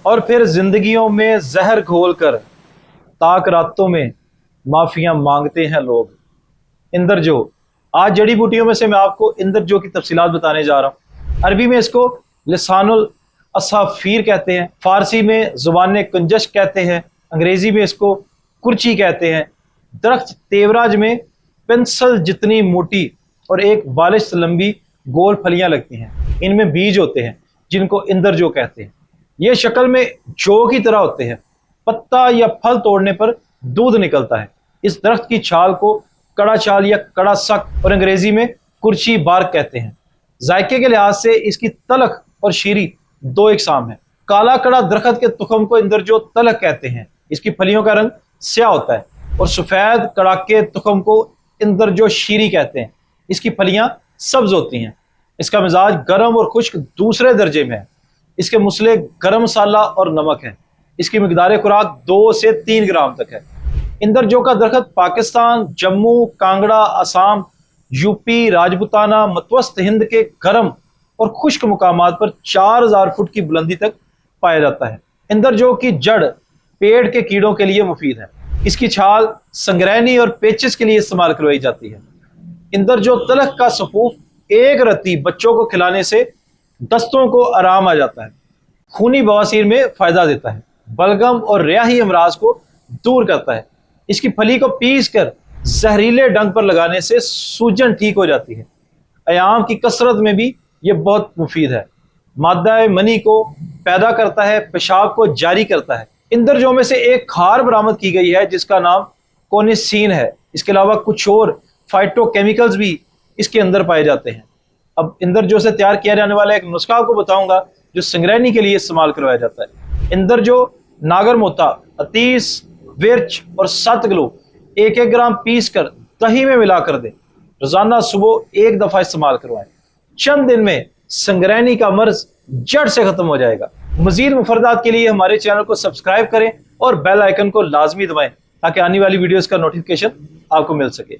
और फिर जिंदगियों में जहर घोल कर ताक रातों में माफिया मांगते हैं लोग। इंदरजो, आज जड़ी बूटियों में से मैं आपको इंदरजो की तफसीलात बताने जा रहा हूँ। अरबी में इसको लिसानुल असाफीर कहते हैं, फारसी में जुबान कुंजश कहते हैं, अंग्रेजी में इसको कुर्ची कहते हैं। दरख्त तेवराज में पेंसिल जितनी मोटी और एक बालिश लंबी गोल फलियां लगती हैं। इनमें बीज होते हैं जिनको इंदरजो कहते हैं। ये शक्ल में जौ की तरह होते हैं। पत्ता या फल तोड़ने पर दूध निकलता है। इस दरख्त की छाल को कड़ा छाल या कड़ा सक और अंग्रेजी में कुर्ची बार्क कहते हैं। जायके के लिहाज से इसकी तलख और शीरी दो इकसाम है। काला कड़ा दरख्त के तुखम को इंदरजो तलख कहते हैं। इसकी फलियों का रंग स्याह होता है। और सफेद कड़ाके तुखम को इंदरजो शीरी कहते हैं। इसकी फलियां सब्ज होती हैं। इसका मिजाज गर्म और खुश्क दूसरे दर्जे में है। इसके मुसले गरम मसाला और नमक है। इसकी मिकदार खुराक 2 से 3 ग्राम तक है। इंदरजो का दरख्त पाकिस्तान, जम्मू, कांगड़ा, असम, यूपी, राजपुताना, मतवस्त हिंद के गर्म और खुश्क मुकामात पर 4000 फुट की बुलंदी तक पाया जाता है। इंदरजो की जड़ पेड़ के कीड़ों के लिए मुफीद है। इसकी छाल संग्रहणी और पेचिस के लिए इस्तेमाल करवाई जाती है। इंदरजो तलख का सफूफ एक रत्ती बच्चों को खिलाने से दस्तों को आराम आ जाता है। खूनी बवासीर में फायदा देता है। बलगम और रियाही अमराज को दूर करता है। इसकी फली को पीस कर जहरीले डंग पर लगाने से सूजन ठीक हो जाती है। अयाम की कसरत में भी यह बहुत मुफीद है। मादा मनी को पैदा करता है, पेशाब को जारी करता है। इंदरजो में से एक खार बरामद की गई है जिसका नाम कोनिसीन है। इसके अलावा कुछ और फाइटोकेमिकल्स भी इसके अंदर पाए जाते हैं। अब इंदरजो से तैयार किया जाने वाला एक नुस्खा आपको बताऊंगा जो संग्रहणी के लिए इस्तेमाल करवाया जाता है। इंदरजो, नागर मोता, अतीस, विर्च और सतगलो 1-1 ग्राम पीस कर दही में मिला कर दें। रोजाना सुबह 1 दफा इस्तेमाल करवाएं। चंद दिन में संग्रहणी का मर्ज जड़ से खत्म हो जाएगा। मजीद मुफरदात के लिए हमारे चैनल को सब्सक्राइब करें और बेल आइकन को लाजमी दबाएं ताकि आने वाली वीडियोस का नोटिफिकेशन आपको मिल सके।